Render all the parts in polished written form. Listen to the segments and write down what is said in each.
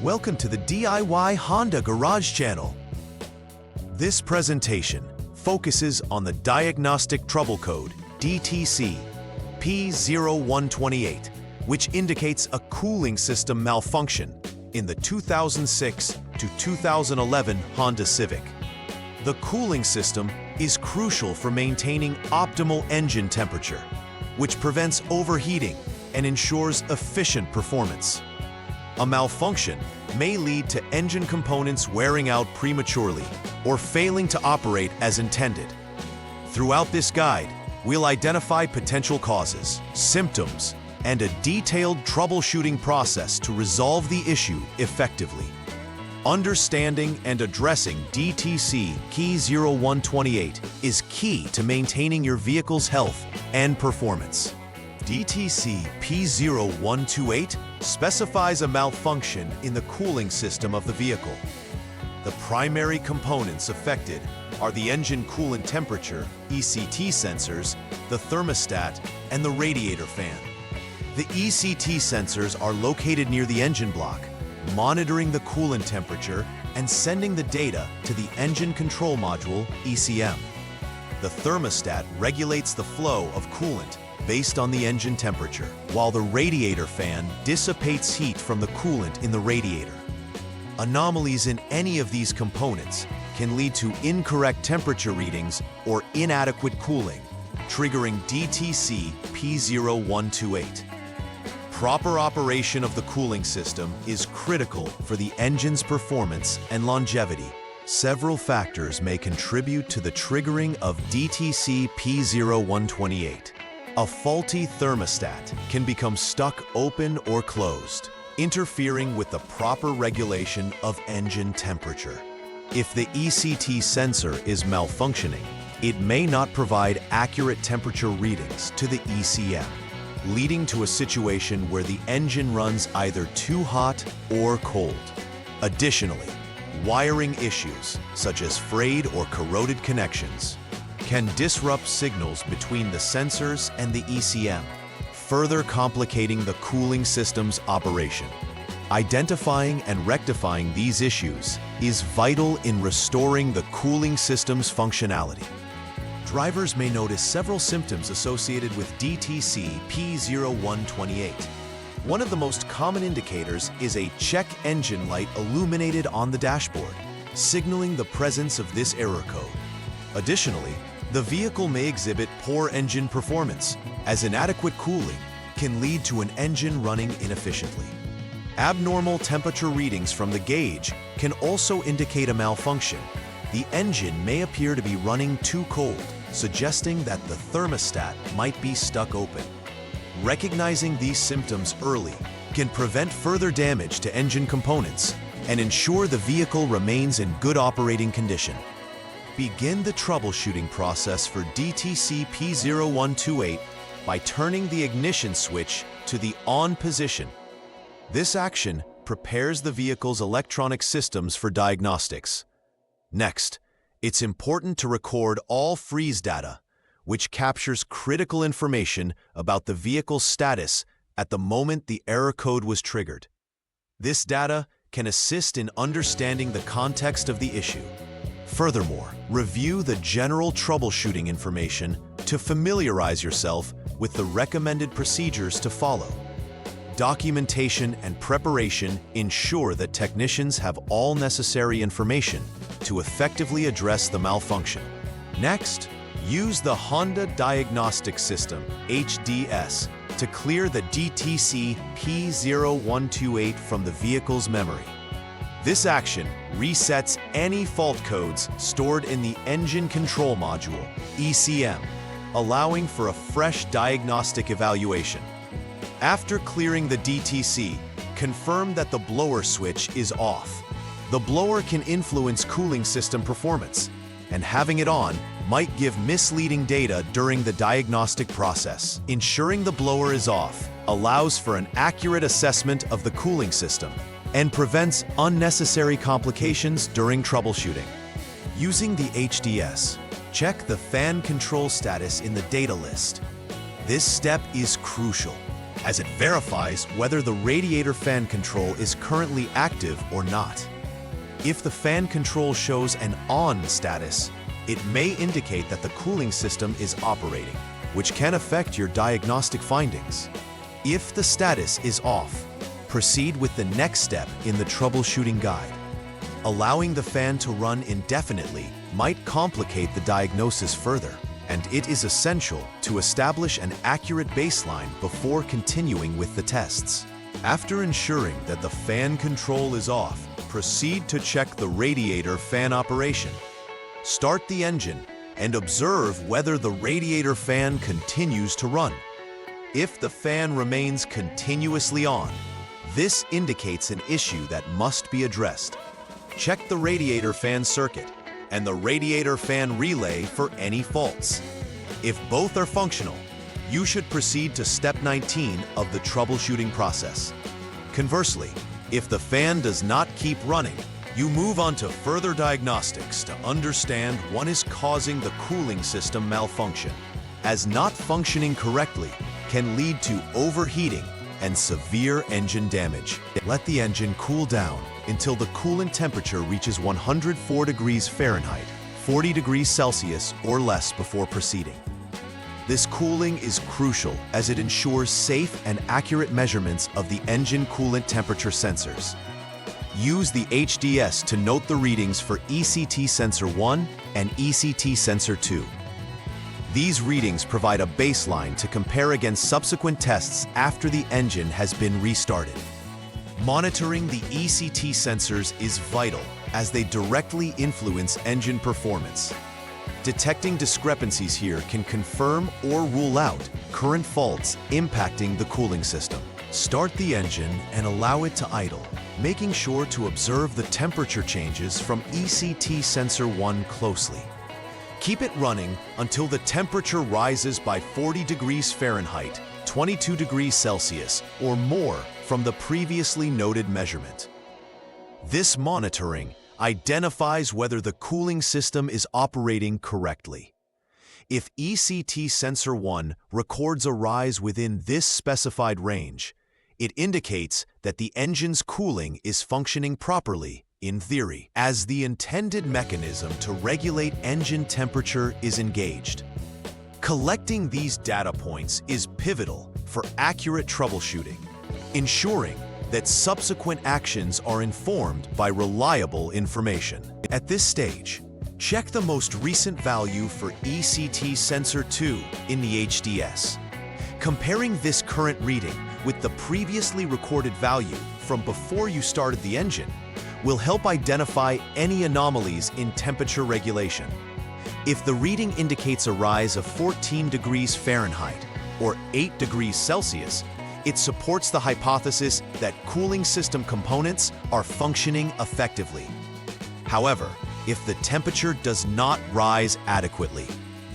Welcome to the DIY Honda Garage channel. This presentation focuses on the diagnostic trouble code DTC P0128, which indicates a cooling system malfunction in the 2006 to 2011 Honda Civic. The cooling system is crucial for maintaining optimal engine temperature, which prevents overheating and ensures efficient performance. A malfunction may lead to engine components wearing out prematurely or failing to operate as intended. Throughout this guide, we'll identify potential causes, symptoms, and a detailed troubleshooting process to resolve the issue effectively. Understanding and addressing DTC P0128 is key to maintaining your vehicle's health and performance. DTC P0128 specifies a malfunction in the cooling system of the vehicle. The primary components affected are the engine coolant temperature, ECT sensors, the thermostat, and the radiator fan. The ECT sensors are located near the engine block, monitoring the coolant temperature and sending the data to the engine control module, ECM. The thermostat regulates the flow of coolant based on the engine temperature, while the radiator fan dissipates heat from the coolant in the radiator. Anomalies in any of these components can lead to incorrect temperature readings or inadequate cooling, triggering DTC P0128. Proper operation of the cooling system is critical for the engine's performance and longevity. Several factors may contribute to the triggering of DTC P0128. A faulty thermostat can become stuck open or closed, interfering with the proper regulation of engine temperature. If the ECT sensor is malfunctioning, it may not provide accurate temperature readings to the ECM, leading to a situation where the engine runs either too hot or cold. Additionally, wiring issues, such as frayed or corroded connections, can disrupt signals between the sensors and the ECM, further complicating the cooling system's operation. Identifying and rectifying these issues is vital in restoring the cooling system's functionality. Drivers may notice several symptoms associated with DTC P0128. One of the most common indicators is a check engine light illuminated on the dashboard, signaling the presence of this error code. Additionally, the vehicle may exhibit poor engine performance, as inadequate cooling can lead to an engine running inefficiently. Abnormal temperature readings from the gauge can also indicate a malfunction. The engine may appear to be running too cold, suggesting that the thermostat might be stuck open. Recognizing these symptoms early can prevent further damage to engine components and ensure the vehicle remains in good operating condition. Begin the troubleshooting process for DTC P0128 by turning the ignition switch to the on position. This action prepares the vehicle's electronic systems for diagnostics. Next, it's important to record all freeze data, which captures critical information about the vehicle's status at the moment the error code was triggered. This data can assist in understanding the context of the issue. Furthermore, review the general troubleshooting information to familiarize yourself with the recommended procedures to follow. Documentation and preparation ensure that technicians have all necessary information to effectively address the malfunction. Next, use the Honda Diagnostic System, HDS, to clear the DTC P0128 from the vehicle's memory. This action resets any fault codes stored in the engine control module, ECM, allowing for a fresh diagnostic evaluation. After clearing the DTC, confirm that the blower switch is off. The blower can influence cooling system performance, and having it on might give misleading data during the diagnostic process. Ensuring the blower is off allows for an accurate assessment of the cooling system and prevents unnecessary complications during troubleshooting. Using the HDS, check the fan control status in the data list. This step is crucial, as it verifies whether the radiator fan control is currently active or not. If the fan control shows an on status, it may indicate that the cooling system is operating, which can affect your diagnostic findings. If the status is off, proceed with the next step in the troubleshooting guide. Allowing the fan to run indefinitely might complicate the diagnosis further, and it is essential to establish an accurate baseline before continuing with the tests. After ensuring that the fan control is off, proceed to check the radiator fan operation. Start the engine and observe whether the radiator fan continues to run. If the fan remains continuously on, this indicates an issue that must be addressed. Check the radiator fan circuit and the radiator fan relay for any faults. If both are functional, you should proceed to step 19 of the troubleshooting process. Conversely, if the fan does not keep running, you move on to further diagnostics to understand what is causing the cooling system malfunction, as not functioning correctly can lead to overheating and severe engine damage. Let the engine cool down until the coolant temperature reaches 104 degrees Fahrenheit, 40 degrees Celsius or less before proceeding. This cooling is crucial as it ensures safe and accurate measurements of the engine coolant temperature sensors. Use the HDS to note the readings for ECT Sensor 1 and ECT Sensor 2. These readings provide a baseline to compare against subsequent tests after the engine has been restarted. Monitoring the ECT sensors is vital as they directly influence engine performance. Detecting discrepancies here can confirm or rule out current faults impacting the cooling system. Start the engine and allow it to idle, making sure to observe the temperature changes from ECT Sensor 1 closely. Keep it running until the temperature rises by 40 degrees Fahrenheit, 22 degrees Celsius, or more from the previously noted measurement. This monitoring identifies whether the cooling system is operating correctly. If ECT Sensor 1 records a rise within this specified range, it indicates that the engine's cooling is functioning properly in theory, as the intended mechanism to regulate engine temperature is engaged. Collecting these data points is pivotal for accurate troubleshooting, ensuring that subsequent actions are informed by reliable information. At this stage, check the most recent value for ECT Sensor 2 in the HDS. Comparing this current reading with the previously recorded value from before you started the engine will help identify any anomalies in temperature regulation. If the reading indicates a rise of 14 degrees Fahrenheit or 8 degrees Celsius, it supports the hypothesis that cooling system components are functioning effectively. However, if the temperature does not rise adequately,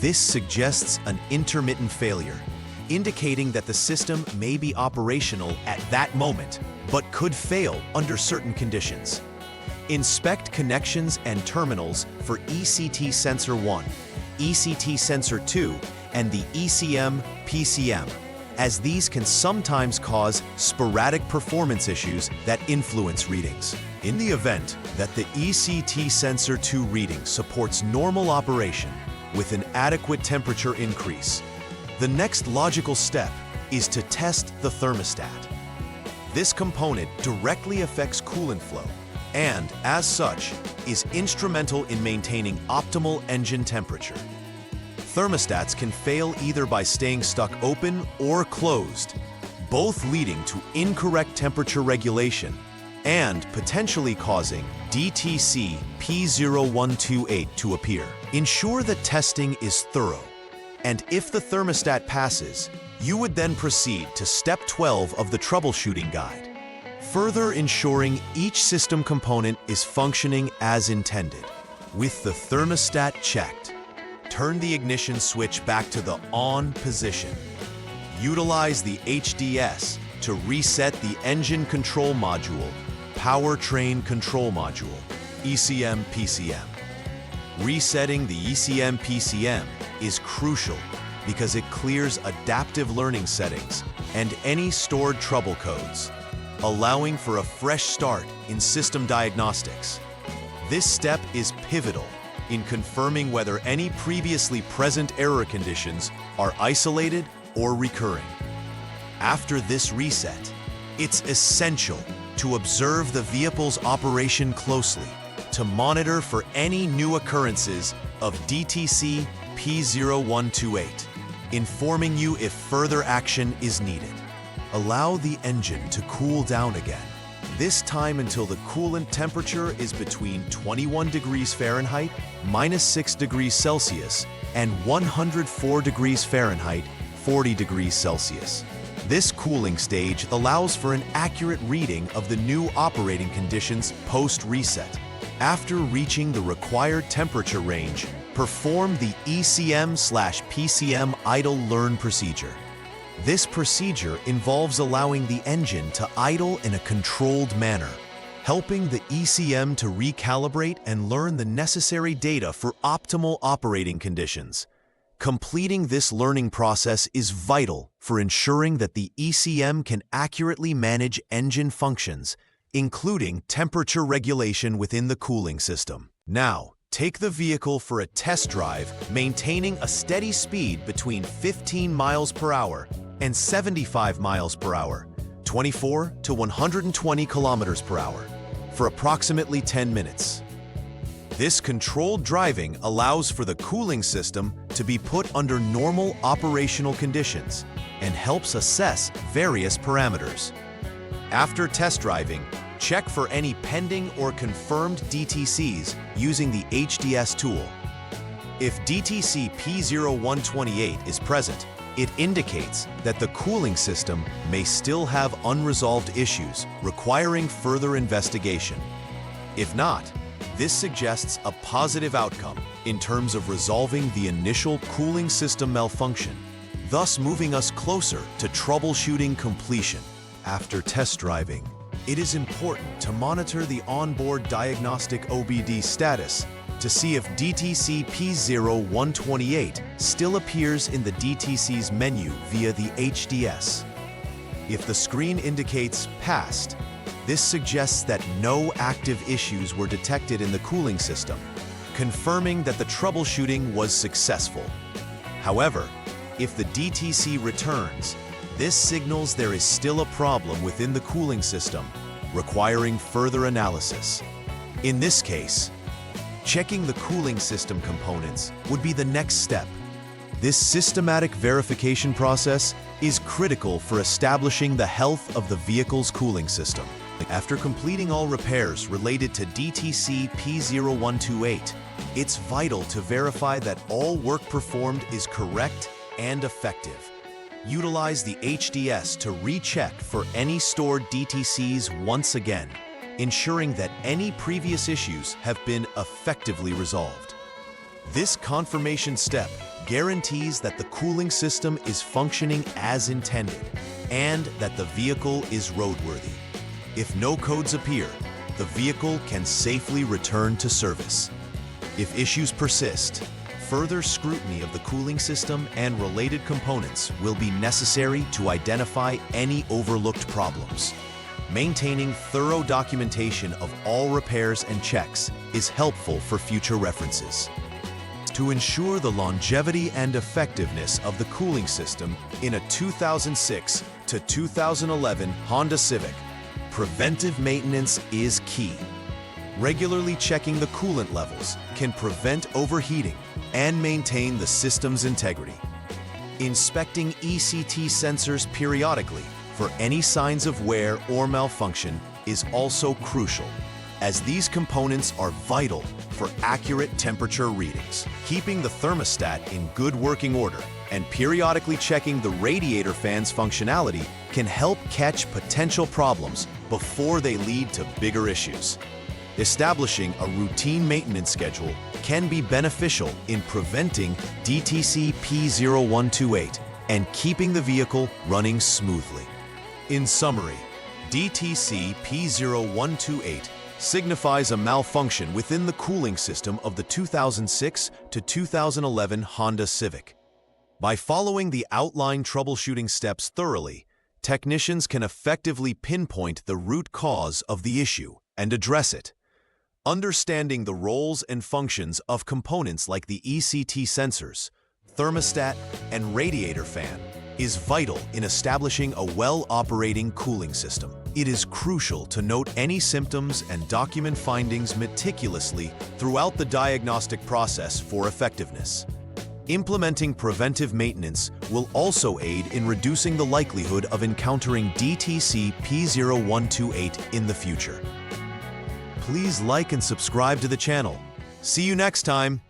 this suggests an intermittent failure, indicating that the system may be operational at that moment, but could fail under certain conditions. Inspect connections and terminals for ECT Sensor 1, ECT Sensor 2, and the ECM/PCM, as these can sometimes cause sporadic performance issues that influence readings. In the event that the ECT Sensor 2 reading supports normal operation with an adequate temperature increase, the next logical step is to test the thermostat. This component directly affects coolant flow and, as such, is instrumental in maintaining optimal engine temperature. Thermostats can fail either by staying stuck open or closed, both leading to incorrect temperature regulation and potentially causing DTC P0128 to appear. Ensure that testing is thorough, and if the thermostat passes, you would then proceed to step 12 of the troubleshooting guide, further ensuring each system component is functioning as intended. With the thermostat checked, turn the ignition switch back to the on position. Utilize the HDS to reset the engine control module, powertrain control module, ECM/PCM. Resetting the ECM/PCM is crucial because it clears adaptive learning settings and any stored trouble codes, allowing for a fresh start in system diagnostics. This step is pivotal in confirming whether any previously present error conditions are isolated or recurring. After this reset, it's essential to observe the vehicle's operation closely to monitor for any new occurrences of DTC P0128, informing you if further action is needed. Allow the engine to cool down again, this time until the coolant temperature is between 21 degrees Fahrenheit, -6 degrees Celsius, and 104 degrees Fahrenheit, 40 degrees Celsius. This cooling stage allows for an accurate reading of the new operating conditions post-reset. After reaching the required temperature range, perform the ECM/PCM idle learn procedure. This procedure involves allowing the engine to idle in a controlled manner, helping the ECM to recalibrate and learn the necessary data for optimal operating conditions. Completing this learning process is vital for ensuring that the ECM can accurately manage engine functions, including temperature regulation within the cooling system. Now, take the vehicle for a test drive, maintaining a steady speed between 15 miles per hour and 75 miles per hour, 24 to 120 kilometers per hour, for approximately 10 minutes. This controlled driving allows for the cooling system to be put under normal operational conditions and helps assess various parameters. After test driving, check for any pending or confirmed DTCs using the HDS tool. If DTC P0128 is present, it indicates that the cooling system may still have unresolved issues requiring further investigation. If not, this suggests a positive outcome in terms of resolving the initial cooling system malfunction, thus moving us closer to troubleshooting completion. After test driving, it is important to monitor the onboard diagnostic OBD status to see if DTC P0128 still appears in the DTC's menu via the HDS. If the screen indicates passed, this suggests that no active issues were detected in the cooling system, confirming that the troubleshooting was successful. However, if the DTC returns, this signals there is still a problem within the cooling system, requiring further analysis. In this case, checking the cooling system components would be the next step. This systematic verification process is critical for establishing the health of the vehicle's cooling system. After completing all repairs related to DTC P0128, it's vital to verify that all work performed is correct and effective. Utilize the HDS to recheck for any stored DTCs once again, ensuring that any previous issues have been effectively resolved. This confirmation step guarantees that the cooling system is functioning as intended and that the vehicle is roadworthy. If no codes appear, the vehicle can safely return to service. If issues persist, further scrutiny of the cooling system and related components will be necessary to identify any overlooked problems. Maintaining thorough documentation of all repairs and checks is helpful for future references. To ensure the longevity and effectiveness of the cooling system in a 2006 to 2011 Honda Civic, preventive maintenance is key. Regularly checking the coolant levels can prevent overheating and maintain the system's integrity. Inspecting ECT sensors periodically for any signs of wear or malfunction is also crucial, as these components are vital for accurate temperature readings. Keeping the thermostat in good working order and periodically checking the radiator fan's functionality can help catch potential problems before they lead to bigger issues. Establishing a routine maintenance schedule can be beneficial in preventing DTC P0128 and keeping the vehicle running smoothly. In summary, DTC P0128 signifies a malfunction within the cooling system of the 2006 to 2011 Honda Civic. By following the outlined troubleshooting steps thoroughly, technicians can effectively pinpoint the root cause of the issue and address it. Understanding the roles and functions of components like the ECT sensors, thermostat, and radiator fan is vital in establishing a well-operating cooling system. It is crucial to note any symptoms and document findings meticulously throughout the diagnostic process for effectiveness. Implementing preventive maintenance will also aid in reducing the likelihood of encountering DTC P0128 in the future. Please like and subscribe to the channel. See you next time!